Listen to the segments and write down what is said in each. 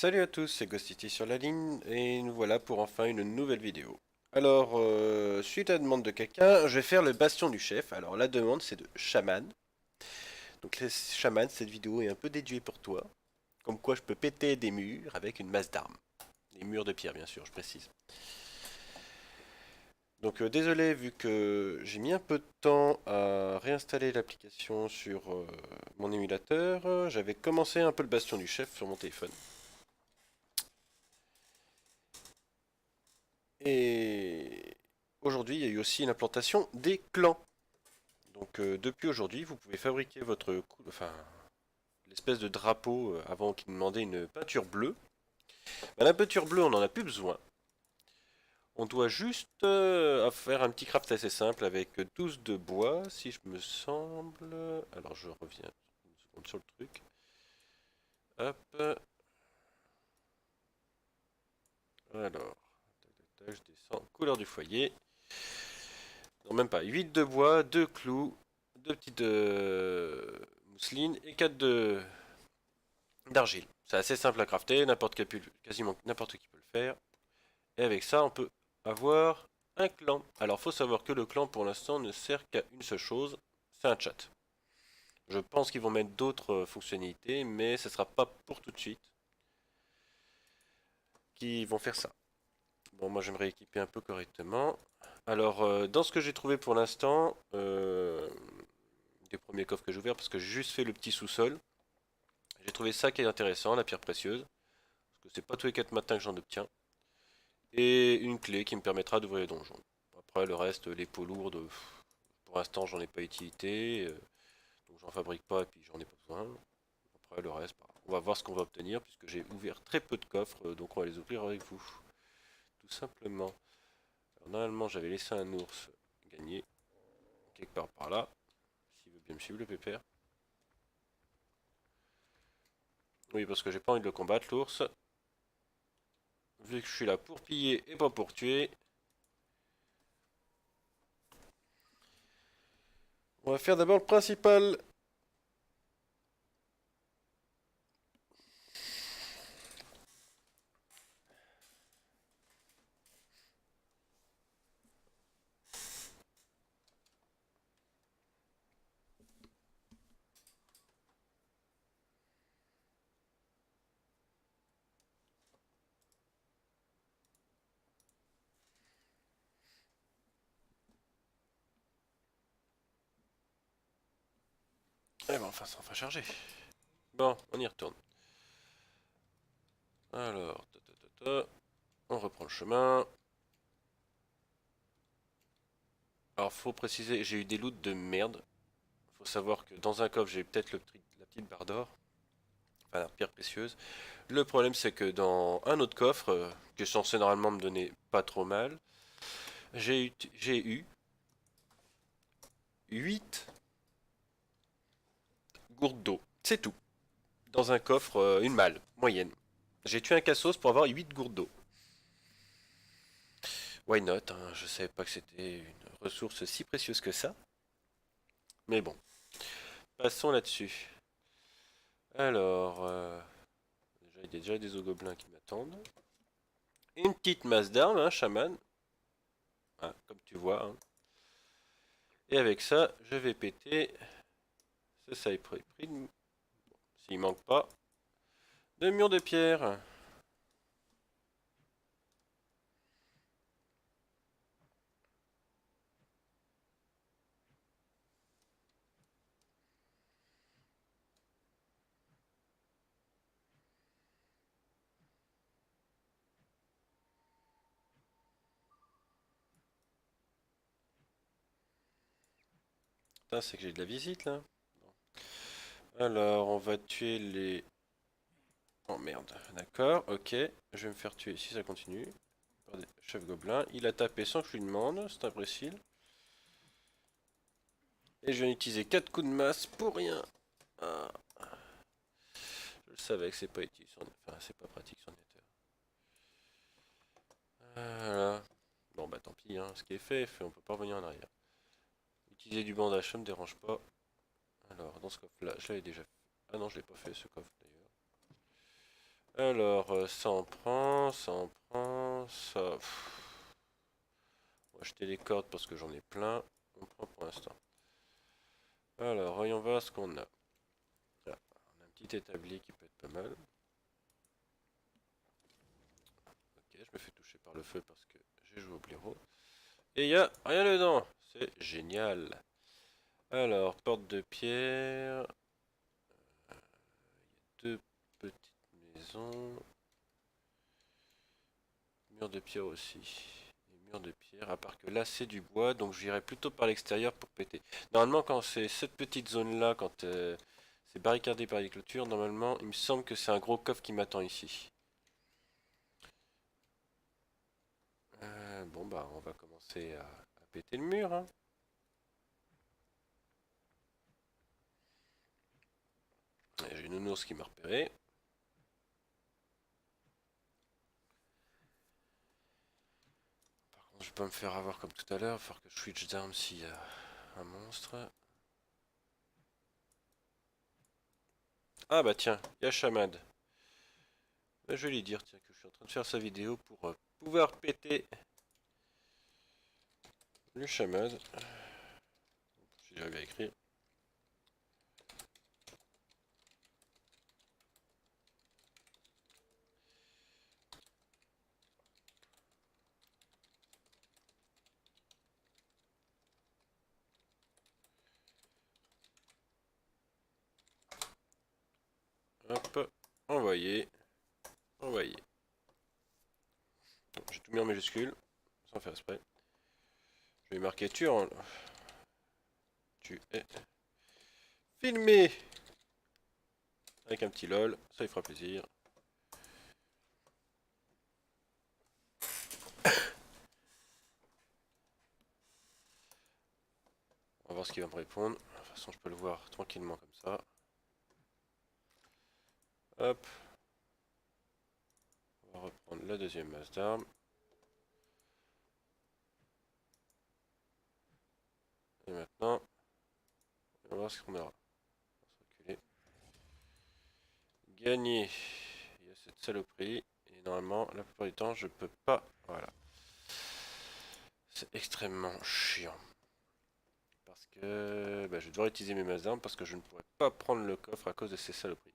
Salut à tous, c'est Ghostity sur la ligne et nous voilà pour enfin une nouvelle vidéo. Alors, suite à la demande de quelqu'un, je vais faire le bastion du chef. Alors la demande c'est de Shaman. Donc les Shaman, cette vidéo est un peu dédiée pour toi. Comme quoi je peux péter des murs avec une masse d'armes. Des murs de pierre bien sûr, je précise. Donc désolé vu que j'ai mis un peu de temps à réinstaller l'application sur mon émulateur. J'avais commencé un peu le bastion du chef sur mon téléphone. Et aujourd'hui, il y a eu aussi l'implantation des clans. Donc depuis aujourd'hui, vous pouvez fabriquer enfin l'espèce de drapeau avant qu'il demandait une peinture bleue. Ben, la peinture bleue, on n'en a plus besoin. On doit juste faire un petit craft assez simple avec 12 de bois, si je me semble. Alors je reviens une seconde sur le truc. Hop. Alors, je descends. Couleur du foyer. Non, même pas. 8 de bois, 2 clous, 2 petites mousselines et 4 d'argile. C'est assez simple à crafter, quasiment n'importe qui peut le faire. Et avec ça, on peut avoir un clan. Alors, faut savoir que le clan, pour l'instant, ne sert qu'à une seule chose, c'est un chat. Je pense qu'ils vont mettre d'autres fonctionnalités, mais ce sera pas pour tout de suite qu'ils vont faire ça. Bon, moi, j'aimerais équiper un peu correctement. Alors, dans ce que j'ai trouvé pour l'instant, des premiers coffres que j'ai ouverts, parce que j'ai juste fait le petit sous-sol, j'ai trouvé ça qui est intéressant, la pierre précieuse, parce que c'est pas tous les 4 matins que j'en obtiens. Et une clé qui me permettra d'ouvrir les donjons. Après le reste, les peaux lourdes, pour l'instant j'en ai pas utilité, donc j'en fabrique pas et puis j'en ai pas besoin. Après le reste, bah, on va voir ce qu'on va obtenir puisque j'ai ouvert très peu de coffres, donc on va les ouvrir avec vous. Tout simplement. Alors, normalement j'avais laissé un ours gagner, quelque part par là, s'il veut bien me suivre le pépère. Oui, parce que j'ai pas envie de le combattre l'ours. Vu que je suis là pour piller et pas pour tuer, on va faire d'abord le principal. Eh ben enfin ça va charger. Bon, on y retourne. Alors, on reprend le chemin. Alors, faut préciser, j'ai eu des loots de merde. Faut savoir que dans un coffre, j'ai peut-être la petite barre d'or. Enfin, la pierre précieuse. Le problème, c'est que dans un autre coffre, qui est censé normalement me donner pas trop mal, j'ai eu 8 gourdes d'eau. C'est tout. Dans un coffre, une malle, moyenne. J'ai tué un cassos pour avoir 8 gourdes d'eau. Why not, hein, je savais pas que c'était une ressource si précieuse que ça. Mais bon, passons là-dessus. Alors, déjà, il y a déjà des gobelins qui m'attendent. Une petite masse d'armes, hein, chaman. Hein, comme tu vois. Hein. Et avec ça, je vais péter ce cypress prix. S'il manque pas. De murs de pierre. Putain, c'est que j'ai de la visite là. Alors, on va tuer les... Oh merde, d'accord, ok. Je vais me faire tuer si ça continue. Par des chefs gobelins. Il a tapé sans que je lui demande, c'est imbécile. Et je viens d'utiliser 4 coups de masse pour rien. Ah, je le savais que c'est pas utile, enfin c'est pas pratique son éther. Voilà. Bon bah tant pis, hein. Ce qui est fait est fait, on peut pas revenir en arrière. Utiliser du bandage, ça me dérange pas. Alors dans ce coffre là, je l'avais déjà fait. Ah non, je l'ai pas fait ce coffre d'ailleurs. Alors, ça en prend, ça en prend, ça... pff. On va acheter les cordes parce que j'en ai plein. On prend pour l'instant. Alors, voyons voir ce qu'on a. Ah, on a un petit établi qui peut être pas mal. Ok, je me fais toucher par le feu parce que j'ai joué au blaireau. Et il y a rien dedans. C'est génial. Alors, porte de pierre. Deux petites maisons. Mur de pierre aussi. Et mur de pierre, à part que là c'est du bois, donc j'irai plutôt par l'extérieur pour péter. Normalement, quand c'est cette petite zone-là, quand c'est barricadé par les clôtures, normalement, il me semble que c'est un gros coffre qui m'attend ici. Bon bah, on va commencer à péter le mur, hein. J'ai une nounours qui m'a repéré. Par contre, je vais pas me faire avoir comme tout à l'heure. Il va falloir que je switch d'armes s'il y a un monstre. Ah bah tiens, il y a Chamad. Bah, je vais lui dire tiens, que je suis en train de faire sa vidéo pour pouvoir péter le Chamad. Si j'arrive à écrire. Hop, envoyer, envoyer. J'ai tout mis en majuscule, sans faire exprès. Je vais marquer tu tu es filmé avec un petit lol, ça il fera plaisir. On va voir ce qu'il va me répondre. De toute façon, je peux le voir tranquillement comme ça. Hop, on va reprendre la deuxième masse d'armes. Et maintenant, on va voir ce qu'on aura. On va se reculer. Gagner. Il y a cette saloperie. Et normalement, la plupart du temps, je peux pas. Voilà. C'est extrêmement chiant. Parce que bah, je vais devoir utiliser mes masses d'armes parce que je ne pourrais pas prendre le coffre à cause de ces saloperies.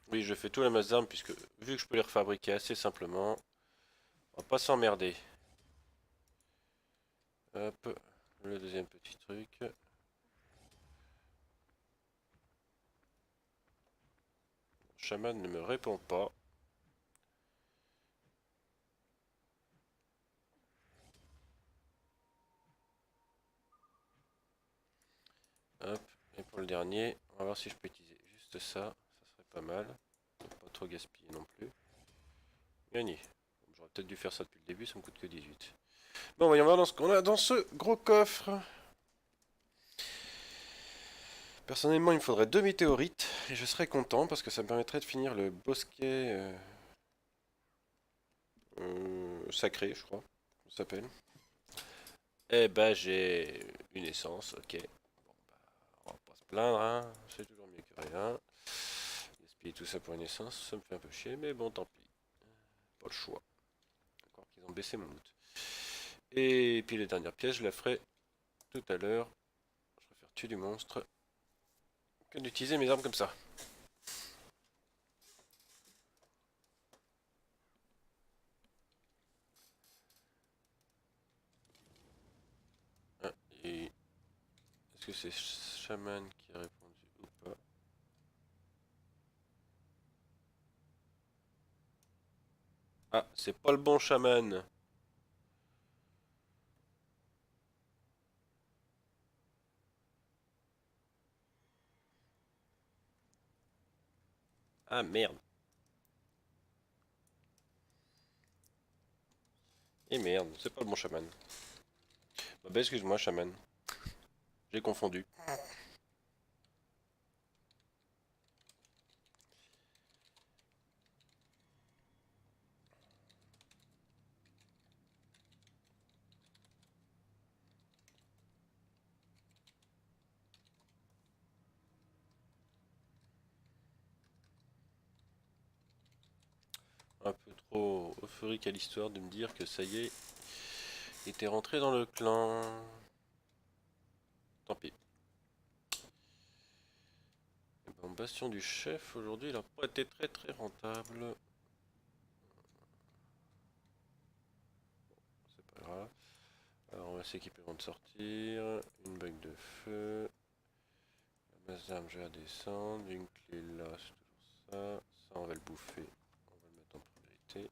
Oui, je fais tout la masse d'armes puisque vu que je peux les refabriquer assez simplement, on va pas s'emmerder. Hop, le deuxième petit truc. Chaman ne me répond pas. Hop, et pour le dernier, on va voir si je peux utiliser juste ça. Ça serait pas mal. Pas trop gaspiller non plus. Gagné. J'aurais peut-être dû faire ça depuis le début, ça me coûte que 18. Bon, voyons voir dans ce qu'on a dans ce gros coffre. Personnellement, il me faudrait 2 météorites et je serais content parce que ça me permettrait de finir le bosquet sacré, je crois, ça s'appelle. Eh ben, j'ai une essence, ok. Bon, bah, on va pas se plaindre, hein. C'est toujours mieux que rien. Gaspiller tout ça pour une essence, ça me fait un peu chier, mais bon, tant pis. Pas le choix. Encore qu'ils ont baissé mon loot. Et puis les dernières pièces, je la ferai tout à l'heure. Je préfère tuer du monstre que d'utiliser mes armes comme ça. Ah, et est-ce que c'est Shaman qui a répondu ou pas? Ah, c'est pas le bon Shaman. Ah merde. Et merde, c'est pas le bon Shaman. Bah, excuse-moi, Shaman. J'ai confondu. trop euphorique à l'histoire de me dire que ça y est, il était rentré dans le clan. Tant pis. Eh ben, Bastion du chef, aujourd'hui, il n'a pas été très très rentable. C'est pas grave. Alors, on va s'équiper avant de sortir. Une bague de feu. La masse d'armes, je vais la descendre. Une clé là, c'est toujours ça. Ça, on va le bouffer. On va le mettre en priorité.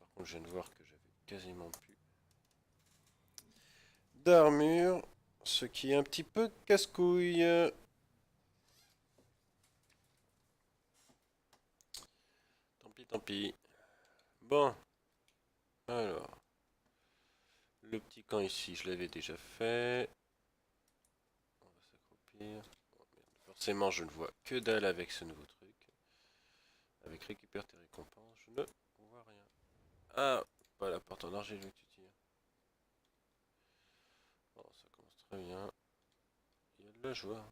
Par contre, je viens de voir que j'avais quasiment plus d'armure. Ce qui est un petit peu casse-couille. Tant pis, tant pis. Bon, alors. Le petit camp ici, je l'avais déjà fait. On va s'accroupir. Oh, merde. Forcément, je ne vois que dalle avec ce nouveau truc. Avec récupère tes récompenses, je ne vois rien. Ah, pas la porte en argile que tu tires. Oh, ça commence très bien. Il y a de la joie.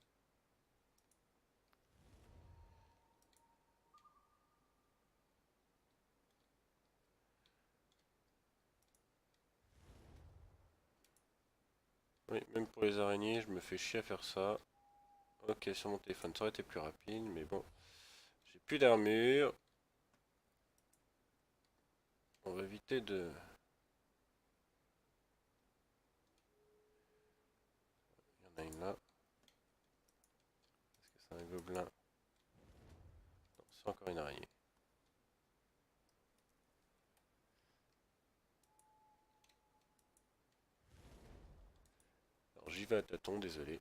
Oui, même pour les araignées, je me fais chier à faire ça. Ok, sur mon téléphone, ça aurait été plus rapide, mais bon. J'ai plus d'armure. On va éviter de... Il y en a une là. Est-ce que c'est un gobelin? Non, c'est encore une araignée. Alors j'y vais à tâtons, désolé.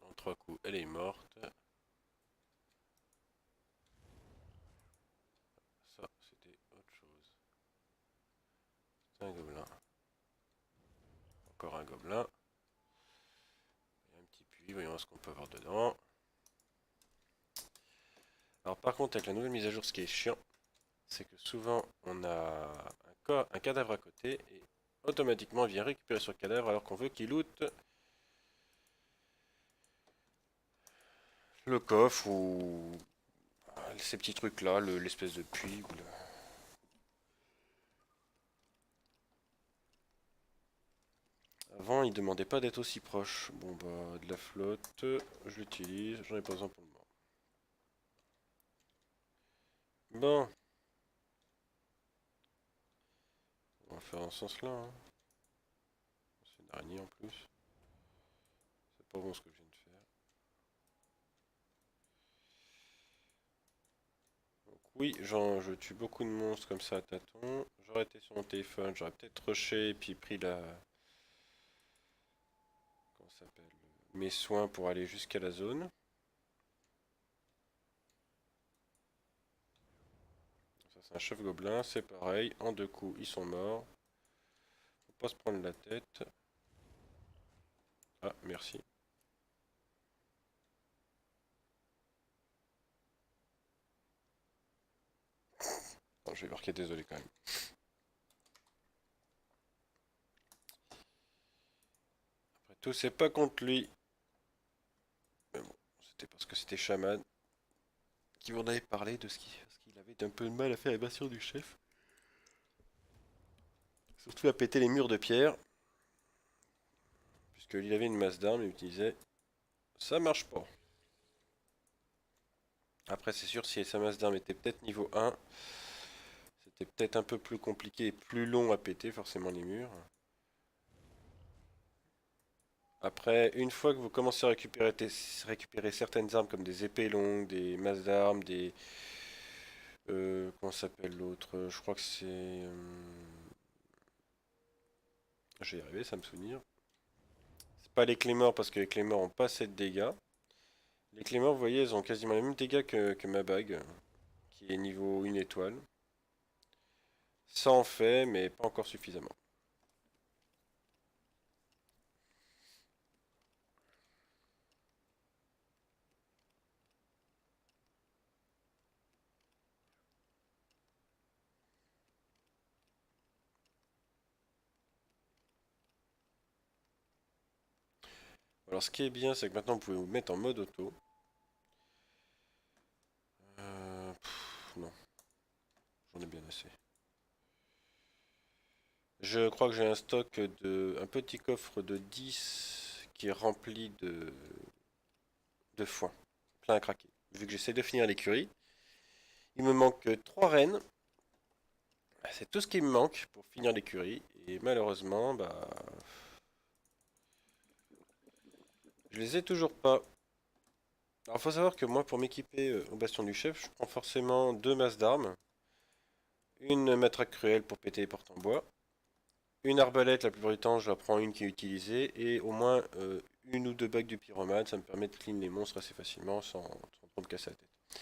En 3 coups, elle est morte. Ça, c'était autre chose. C'est un gobelin. Encore un gobelin. Il y a un petit puits, voyons voir ce qu'on peut avoir dedans. Alors par contre, avec la nouvelle mise à jour, ce qui est chiant, c'est que souvent on a un cadavre à côté et automatiquement il vient récupérer ce cadavre alors qu'on veut qu'il loot le coffre ou ces petits trucs là, l'espèce de puits. Avant il demandait pas d'être aussi proche. Bon bah de la flotte, je l'utilise, j'en ai pas besoin pour le moment. Bon, on va faire en ce sens là. Hein. C'est une araignée en plus. C'est pas bon ce que je viens de faire. Donc oui, je tue beaucoup de monstres comme ça à tâtons. J'aurais été sur mon téléphone, j'aurais peut-être rushé et puis pris la... Comment ça s'appelle? Mes soins pour aller jusqu'à la zone. Ça c'est un chef gobelin, c'est pareil. En 2 coups, ils sont morts. Faut pas se prendre la tête. Ah, merci. Non, je vais marquer désolé quand même. Après tout, c'est pas contre lui. Mais bon, c'était parce que c'était chaman qui m'en avait parlé de ce qu'il avait un peu de mal à faire la bastion du chef. Surtout à péter les murs de pierre. Puisqu'il avait une masse d'armes et il me disait ça marche pas. Après, c'est sûr, si sa masse d'armes était peut-être niveau 1, c'était peut-être un peu plus compliqué et plus long à péter, forcément, les murs. Après, une fois que vous commencez à récupérer certaines armes comme des épées longues, des masses d'armes, des... comment s'appelle l'autre? Je crois que c'est... je vais y arriver, ça me souvenir. C'est pas les Claymores parce que les Claymores ont pas assez de dégâts. Les Claymores, vous voyez, elles ont quasiment les mêmes dégâts que ma bague, qui est niveau 1 étoile. Ça en fait, mais pas encore suffisamment. Alors ce qui est bien, c'est que maintenant vous pouvez vous mettre en mode auto. non. J'en ai bien assez. Je crois que j'ai un stock un petit coffre de 10 qui est rempli de foin. Plein à craquer. Vu que j'essaie de finir l'écurie. Il me manque 3 rennes. C'est tout ce qui me manque pour finir l'écurie. Et malheureusement, bah, je les ai toujours pas. Alors faut savoir que moi, pour m'équiper au bastion du chef, je prends forcément 2 masses d'armes. Une matraque cruelle pour péter les portes en bois. Une arbalète, la plupart du temps, je la prends une qui est utilisée. Et au moins une ou deux bagues du pyromane, ça me permet de clean les monstres assez facilement sans trop me casser la tête.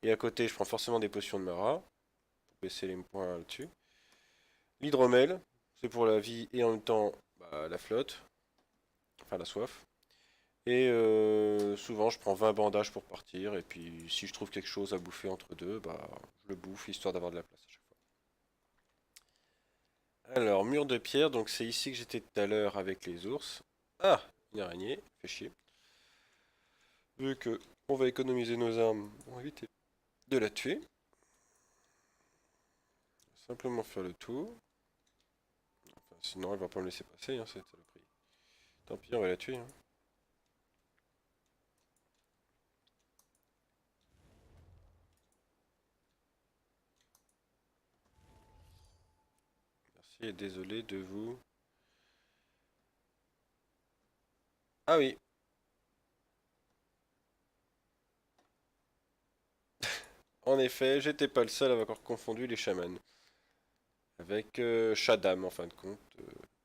Et à côté, je prends forcément des potions de Mara pour baisser les points là-dessus. L'hydromel, c'est pour la vie et en même temps bah, la flotte, enfin la soif. Et souvent, je prends 20 bandages pour partir. Et puis, si je trouve quelque chose à bouffer entre deux, bah, je le bouffe histoire d'avoir de la place à chaque fois. Alors, mur de pierre, donc c'est ici que j'étais tout à l'heure avec les ours. Ah, une araignée, fait chier. Vu que on va économiser nos armes, on va éviter de la tuer. Simplement faire le tour. Enfin, sinon, elle va pas me laisser passer, hein, cette saloperie. Tant pis, on va la tuer. Hein. Merci et désolé de vous. Ah oui, en effet, j'étais pas le seul à avoir confondu les chamans. Avec Shaddam en fin de compte.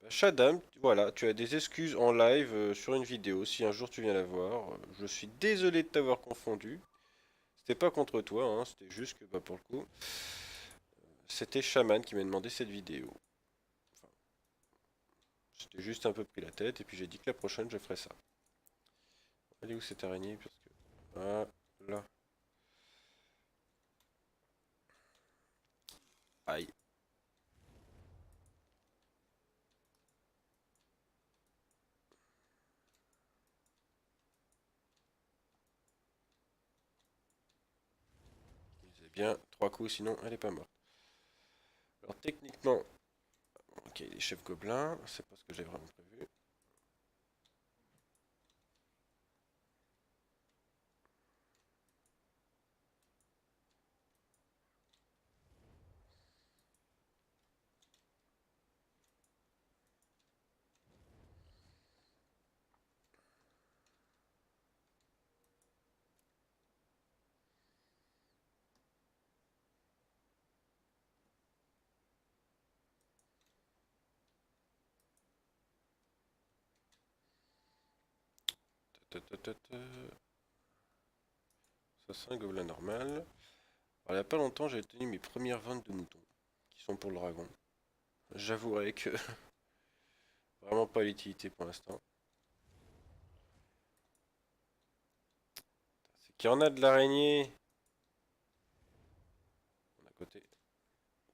Shaddam, voilà, tu as des excuses en live sur une vidéo si un jour tu viens la voir. Je suis désolé de t'avoir confondu. C'était pas contre toi, hein, c'était juste que bah, pour le coup, c'était Shaman qui m'a demandé cette vidéo. Enfin, j'étais juste un peu pris la tête et puis j'ai dit que la prochaine je ferai ça. Elle est où cette araignée parce que... Voilà. Aïe. C'est bien, 3 coups sinon elle est pas morte. Alors techniquement, ok, les chefs gobelins, c'est pas ce que j'ai vraiment prévu. Ta, ta, ta, ta. Ça c'est un gobelin normal. Alors, il n'y a pas longtemps, j'ai tenu mes premières ventes de moutons, qui sont pour le dragon. J'avouerai que vraiment pas l'utilité pour l'instant. C'est qu'il y en a de l'araignée. On a à côté.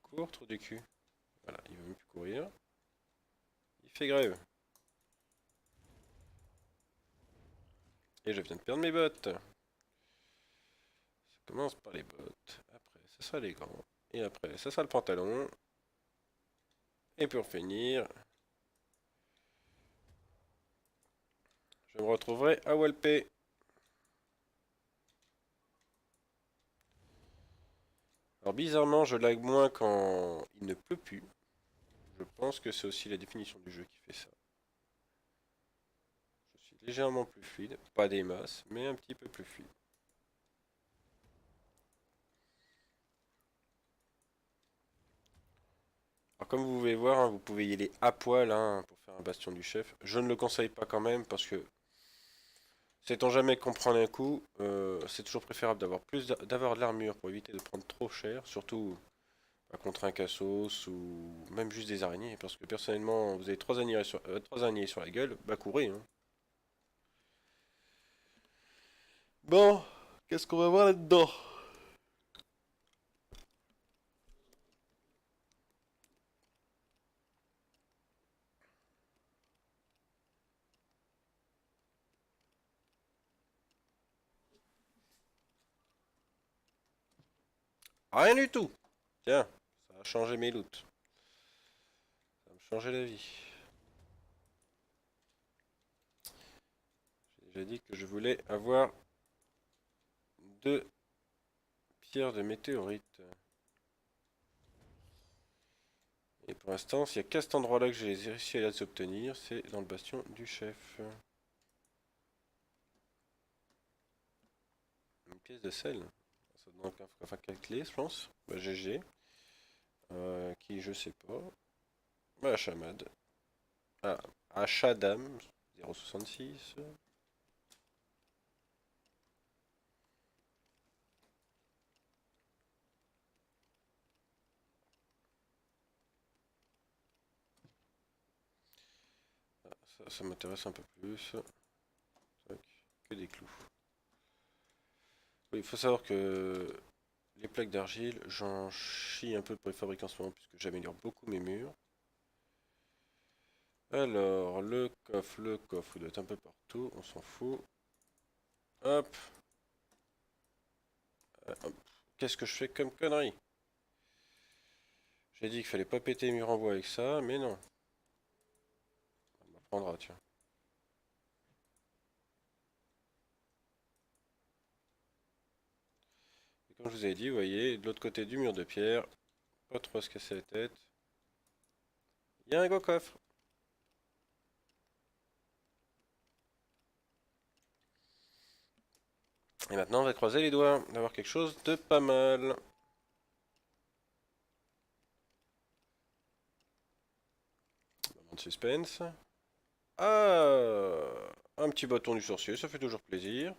Cours, trou du cul. Voilà, il veut même plus courir. Il fait grève. Et je viens de perdre mes bottes. Ça commence par les bottes. Après, ça sera les gants. Et après, ça sera le pantalon. Et pour finir, je me retrouverai à Walpé. Alors bizarrement, je lag moins quand il ne pleut plus. Je pense que c'est aussi la définition du jeu qui fait ça. Je suis légèrement plus fluide, pas des masses, mais un petit peu plus fluide. Alors comme vous pouvez voir, hein, vous pouvez y aller à poil hein, pour faire un bastion du chef. Je ne le conseille pas quand même parce que sait-on jamais qu'on prend un coup, c'est toujours préférable d'avoir de l'armure pour éviter de prendre trop cher, surtout bah, contre un cassos ou même juste des araignées. Parce que personnellement, vous avez 3 araignées sur la gueule, bah courez. Hein. Bon, qu'est-ce qu'on va voir là-dedans? Rien du tout. Tiens, ça a changé mes loots. Ça va me changer la vie. J'ai dit que je voulais avoir 2 pierres de météorite. Et pour l'instant, s'il n'y a qu'à cet endroit-là que j'ai réussi à les obtenir, c'est dans le bastion du chef. Une pièce de sel. Ça demande enfin quelle clé, je pense. Bah, GG. Qui je sais pas. Bah, Chamad. Ah, Achadam 066. Ça m'intéresse un peu plus. Tac, que des clous. Oui, il faut savoir que les plaques d'argile, j'en chie un peu pour les fabriquer en ce moment puisque j'améliore beaucoup mes murs. Alors, le coffre, il doit être un peu partout, on s'en fout. Hop. Hop. Qu'est-ce que je fais comme connerie? J'ai dit qu'il fallait pas péter les murs en bois avec ça, mais non. On m'apprendra, tiens. Et comme je vous avais dit, vous voyez, de l'autre côté du mur de pierre, pas trop se casser la tête. Il y a un gros coffre. Et maintenant, on va croiser les doigts d'avoir quelque chose de pas mal. Moment de suspense. Ah, un petit bâton du sorcier, ça fait toujours plaisir.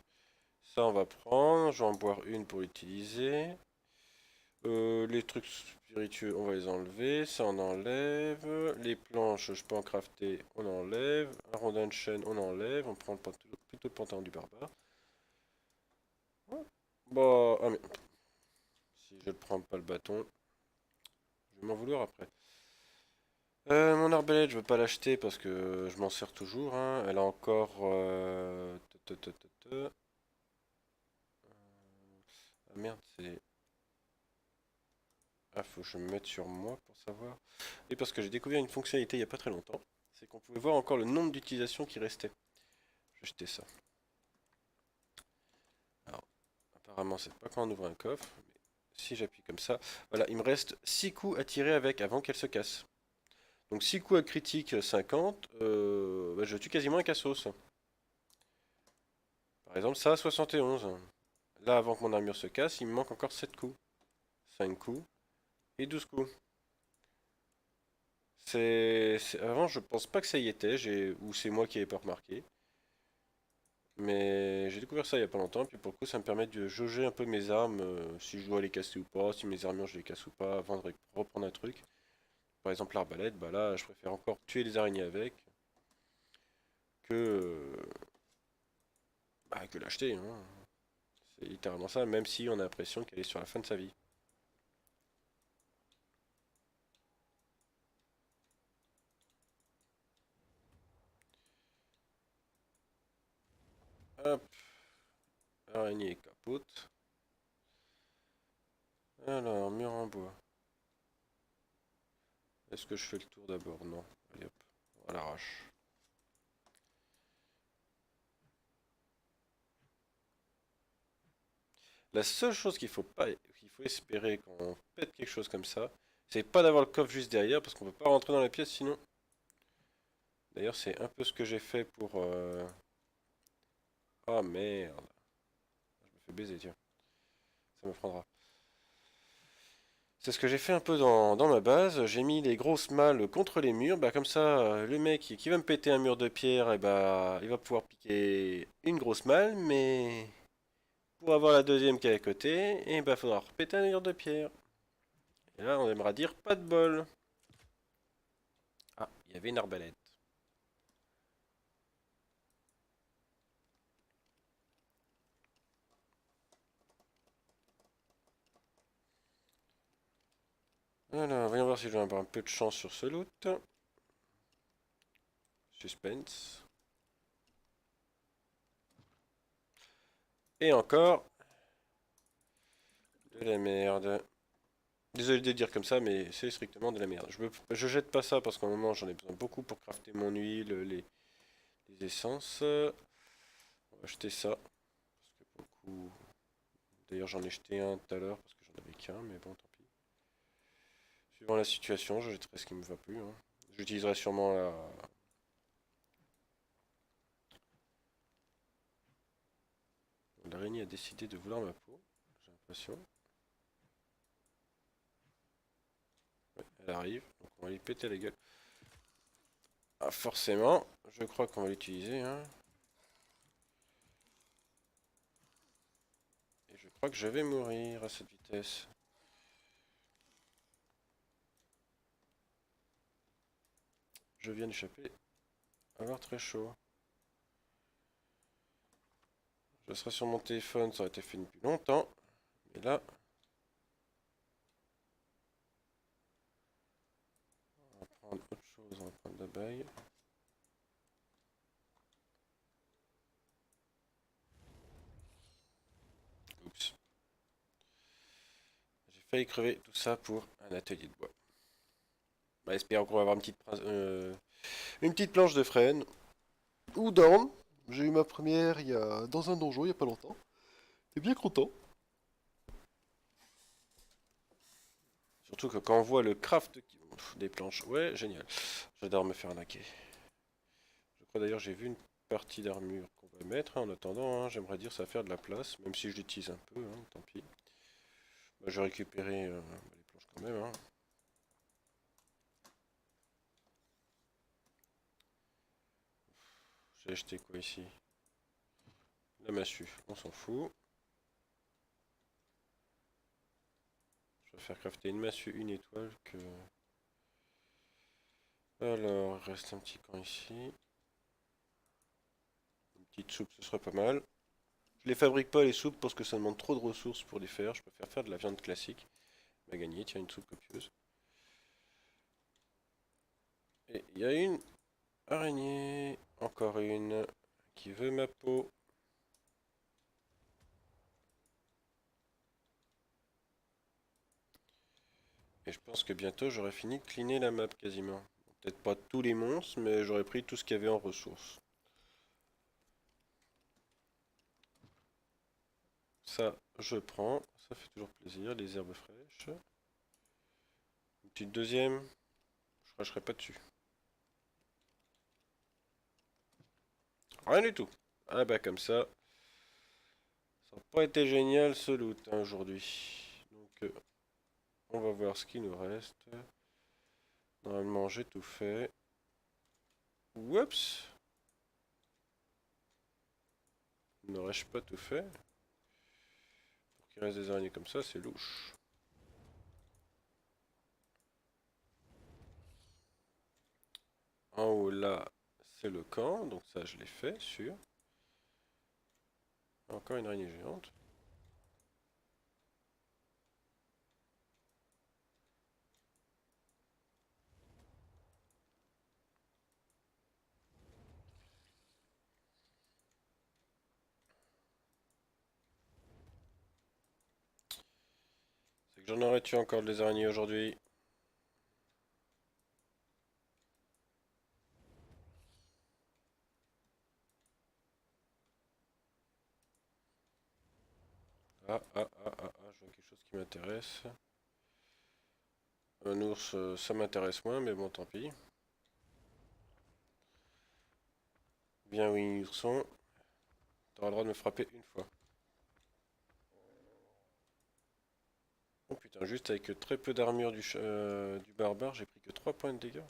Ça, on va prendre. Je vais en boire une pour l'utiliser. Les trucs spiritueux, on va les enlever. Ça, on enlève. Les planches, je peux en crafter, on enlève. Un rondin de chêne, on enlève. On prend plutôt le pantalon du barbare. Bah, ah mais si je ne prends pas le bâton, je vais m'en vouloir après. Mon arbalète, je veux pas l'acheter parce que je m'en sers toujours, hein. Elle a encore. Ah merde, c'est. Ah, faut que je me mette sur moi pour savoir. Et parce que j'ai découvert une fonctionnalité il y a pas très longtemps. C'est qu'on pouvait voir encore le nombre d'utilisations qui restait. Je vais jeter ça. Alors, apparemment, c'est pas quand on ouvre un coffre. Mais si j'appuie comme ça. Voilà, il me reste 6 coups à tirer avec avant qu'elle se casse. Donc 6 coups à critique 50, bah, je tue quasiment un cassos. Par exemple, ça 71. Là, avant que mon armure se casse, il me manque encore 7 coups. 5 coups et 12 coups. Avant, je pense pas que ça y était, ou c'est moi qui n'avais pas remarqué. Mais j'ai découvert ça il y a pas longtemps, puis pour le coup, ça me permet de jauger un peu mes armes, si je dois les casser ou pas, si mes armures je les casse ou pas, avant de reprendre un truc. Par exemple, l'arbalète, bah là, je préfère encore tuer les araignées avec que, bah, que l'acheter, hein. C'est littéralement ça, même si on a l'impression qu'elle est sur la fin de sa vie. Hop, araignée capote. Alors, mur en bois. Est-ce que je fais le tour d'abord? Non. Allez hop, on l'arrache. La seule chose qu'il faut espérer quand on pète quelque chose comme ça, c'est pas d'avoir le coffre juste derrière, parce qu'on peut pas rentrer dans la pièce sinon. D'ailleurs, c'est un peu ce que j'ai fait pour... Oh merde. Je me fais baiser, tiens. Ça me prendra. C'est ce que j'ai fait un peu dans ma base. J'ai mis les grosses malles contre les murs. Bah, comme ça, le mec qui va me péter un mur de pierre, et bah, il va pouvoir piquer une grosse malle, mais pour avoir la deuxième qui est à côté, et bah, faudra repéter un mur de pierre. Et là, on aimera dire pas de bol. Ah, il y avait une arbalète. Alors, voyons voir si je vais avoir un peu de chance sur ce loot. Suspense. Et encore de la merde. Désolé de dire comme ça, mais c'est strictement de la merde. Je jette pas ça parce qu'à un moment j'en ai besoin beaucoup pour crafter mon huile, les essences. On va acheter ça. Parce que pour le coup. D'ailleurs j'en ai jeté un tout à l'heure parce que j'en avais qu'un, mais bon tant pis. Suivant la situation, je jetterai ce qui me va plus, hein. J'utiliserai sûrement la. L'araignée a décidé de vouloir ma peau, j'ai l'impression. Ouais, elle arrive, donc on va lui péter la gueule. Ah, forcément, je crois qu'on va l'utiliser, hein. Et je crois que je vais mourir à cette vitesse. Je viens d'échapper, avoir très chaud. Je serais sur mon téléphone, ça aurait été fait depuis longtemps. Mais là, on va prendre autre chose, on va prendre de la baille. Oups. J'ai failli crever tout ça pour un atelier de bois. Bah, espérons qu'on va avoir une petite planche de frêne. Ou d'orne. J'ai eu ma première dans un donjon il y a pas longtemps. T'es bien content. Surtout que quand on voit le craft des planches, ouais, génial. J'adore me faire arnaquer. Je crois d'ailleurs j'ai vu une partie d'armure qu'on va mettre, hein, en attendant, hein, j'aimerais dire ça va faire de la place, même si je l'utilise un peu, hein, tant pis. Bah, je vais récupérer les planches quand même, hein. J'ai acheté quoi ici? La massue, on s'en fout. Je vais faire crafter une massue, une étoile que... Alors, il reste un petit camp ici. Une petite soupe, ce serait pas mal. Je les fabrique pas les soupes parce que ça demande trop de ressources pour les faire. Je préfère faire de la viande classique. On va gagner, tiens, une soupe copieuse. Et il y a une araignée, encore une, qui veut ma peau. Et je pense que bientôt j'aurai fini de cleaner la map quasiment. Peut-être pas tous les monstres, mais j'aurai pris tout ce qu'il y avait en ressources. Ça, je prends. Ça fait toujours plaisir, les herbes fraîches. Une petite deuxième. Je cracherai pas dessus. Rien du tout. Ah bah comme ça. Ça n'a pas été génial ce loot, hein, aujourd'hui. Donc on va voir ce qui nous reste. Normalement j'ai tout fait. Oups. N'aurais-je pas tout fait? Pour qu'il reste des araignées comme ça, c'est louche. En haut là, c'est le camp, donc ça je l'ai fait, sûr. Encore une araignée géante. C'est que j'en aurais tué encore des araignées aujourd'hui. Je vois quelque chose qui m'intéresse. Un ours, ça m'intéresse moins, mais bon, tant pis. Bien oui, ourson. T'auras le droit de me frapper une fois. Oh putain, juste avec très peu d'armure du barbare, j'ai pris que 3 points de dégâts.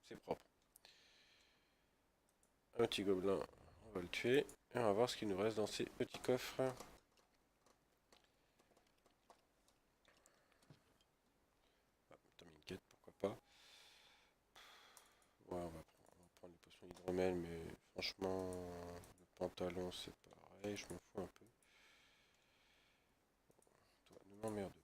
C'est propre. Un petit gobelin, on va le tuer. Et on va voir ce qu'il nous reste dans ces petits coffres. Ah, t'as mis une quête, pourquoi pas. Ouais, on va prendre les potions hydromel, mais franchement, le pantalon c'est pareil, je m'en fous un peu. Toi, ne m'emmerde pas.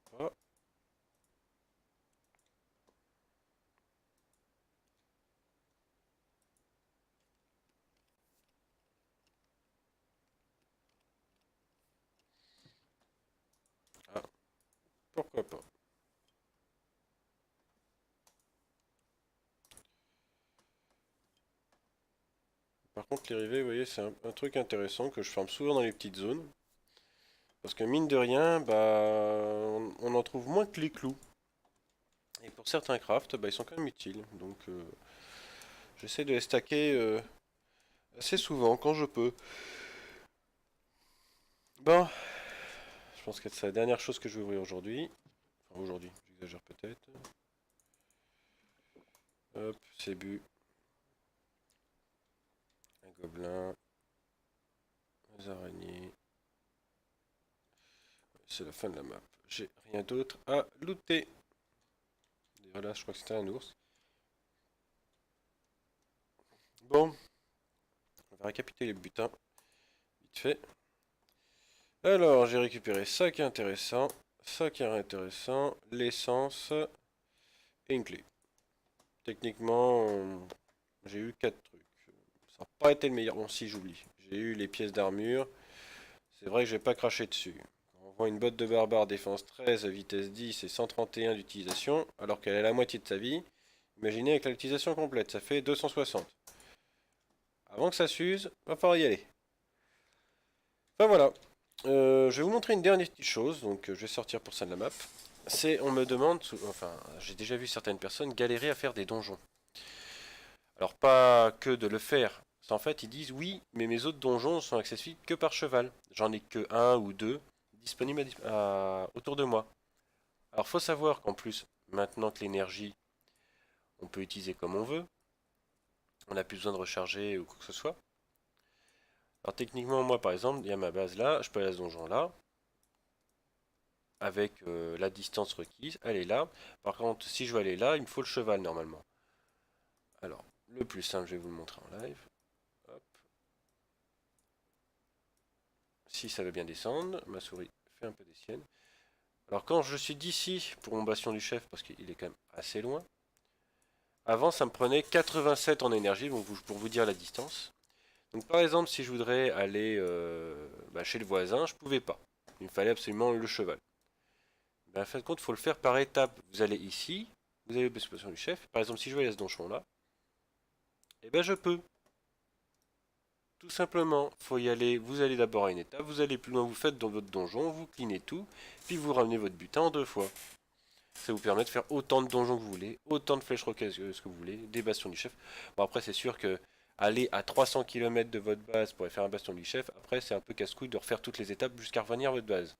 Ah, pourquoi pas. contre, les rivets, vous voyez, c'est un truc intéressant que je farme souvent dans les petites zones. Parce que mine de rien, bah, on en trouve moins que les clous. Et pour certains crafts, bah, ils sont quand même utiles. Donc j'essaie de les stacker assez souvent quand je peux. Bon, je pense que c'est la dernière chose que je vais ouvrir aujourd'hui. Enfin, aujourd'hui, j'exagère peut-être. Hop, c'est bu. Un gobelin. Des araignées. C'est la fin de la map. J'ai rien d'autre à looter. Voilà, je crois que c'était un ours. Bon, on va récapituler les butins. Vite fait. Alors, j'ai récupéré ça qui est intéressant. Ça qui est intéressant. L'essence. Et une clé. Techniquement, j'ai eu 4 trucs. Ça n'a pas été le meilleur. Bon, si, j'oublie. J'ai eu les pièces d'armure. C'est vrai que j'ai pas craché dessus. On voit une botte de barbare défense 13, vitesse 10 et 131 d'utilisation, alors qu'elle a la moitié de sa vie. Imaginez avec l'utilisation complète, ça fait 260. Avant que ça s'use, va falloir y aller. Enfin voilà. Je vais vous montrer une dernière petite chose, donc je vais sortir pour ça de la map. C'est, on me demande, enfin, j'ai déjà vu certaines personnes galérer à faire des donjons. Alors pas que de le faire. C'est en fait, ils disent oui, mais mes autres donjons sont accessibles que par cheval. J'en ai que un ou deux disponibles autour de moi. Alors faut savoir qu'en plus, maintenant que l'énergie, on peut utiliser comme on veut, on n'a plus besoin de recharger ou quoi que ce soit. Alors techniquement, moi par exemple, il y a ma base là, je peux aller à ce donjon là, avec la distance requise, elle est là. Par contre, si je veux aller là, il me faut le cheval normalement. Alors, le plus simple, je vais vous le montrer en live. Hop. Si ça veut bien descendre, ma souris fait un peu des siennes. Alors quand je suis d'ici pour mon bastion du chef, parce qu'il est quand même assez loin, avant ça me prenait 87 en énergie, donc pour vous dire la distance. Donc par exemple si je voudrais aller chez le voisin, je pouvais pas. Il me fallait absolument le cheval. Ben, en fin de compte, il faut le faire par étapes. Vous allez ici, vous avez le bastion du chef. Par exemple si je veux aller à ce donjon là, et ben je peux. Tout simplement, faut y aller, vous allez d'abord à une étape, vous allez plus loin, vous faites dans votre donjon, vous cleanez tout, puis vous ramenez votre butin en 2 fois. Ça vous permet de faire autant de donjons que vous voulez, autant de flèches rocailleuses que vous voulez, des bastions du chef. Bon après c'est sûr que aller à 300 km de votre base pour aller faire un bastion du chef, après c'est un peu casse-couille de refaire toutes les étapes jusqu'à revenir à votre base.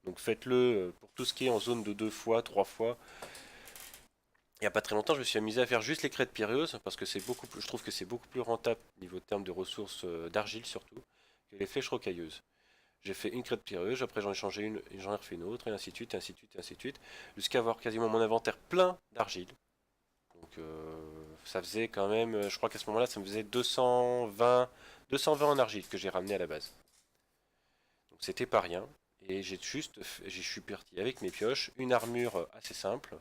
Donc faites-le pour tout ce qui est en zone de 2 fois, 3 fois. Il n'y a pas très longtemps, je me suis amusé à faire juste les crêtes pierreuses parce que c'est beaucoup plus, je trouve que c'est beaucoup plus rentable niveau terme de ressources d'argile surtout que les flèches rocailleuses. J'ai fait une crête pierreuse, après j'en ai changé une, et j'en ai refait une autre, et ainsi de suite, et ainsi de suite, et ainsi de suite, jusqu'à avoir quasiment mon inventaire plein d'argile. Donc ça faisait quand même, je crois qu'à ce moment-là, ça me faisait 220 en argile que j'ai ramené à la base. Donc c'était pas rien. Et je suis parti avec mes pioches, une armure assez simple,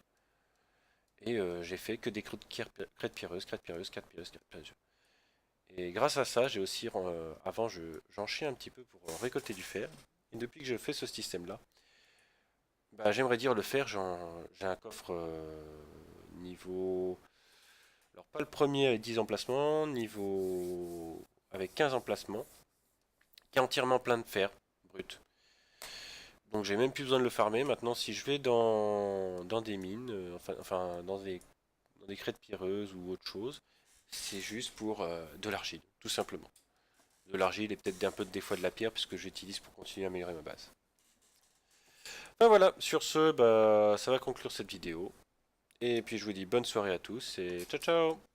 et j'ai fait que des crêtes pierreuses, crêtes pierreuses, crêtes pierreuses, crêtes pierreuses. Et grâce à ça, j'ai aussi, avant, j'en chiais un petit peu pour récolter du fer. Et depuis que je fais ce système-là, bah, j'aimerais dire le fer, j'ai un coffre niveau... Alors pas le premier avec 10 emplacements, niveau avec 15 emplacements, qui est entièrement plein de fer brut. Donc j'ai même plus besoin de le farmer. Maintenant si je vais dans des mines, enfin dans des crêtes pierreuses ou autre chose, c'est juste pour de l'argile, tout simplement. De l'argile et peut-être un peu des fois de la pierre puisque j'utilise pour continuer à améliorer ma base. Ben voilà, sur ce, bah, ça va conclure cette vidéo. Et puis je vous dis bonne soirée à tous et ciao ciao.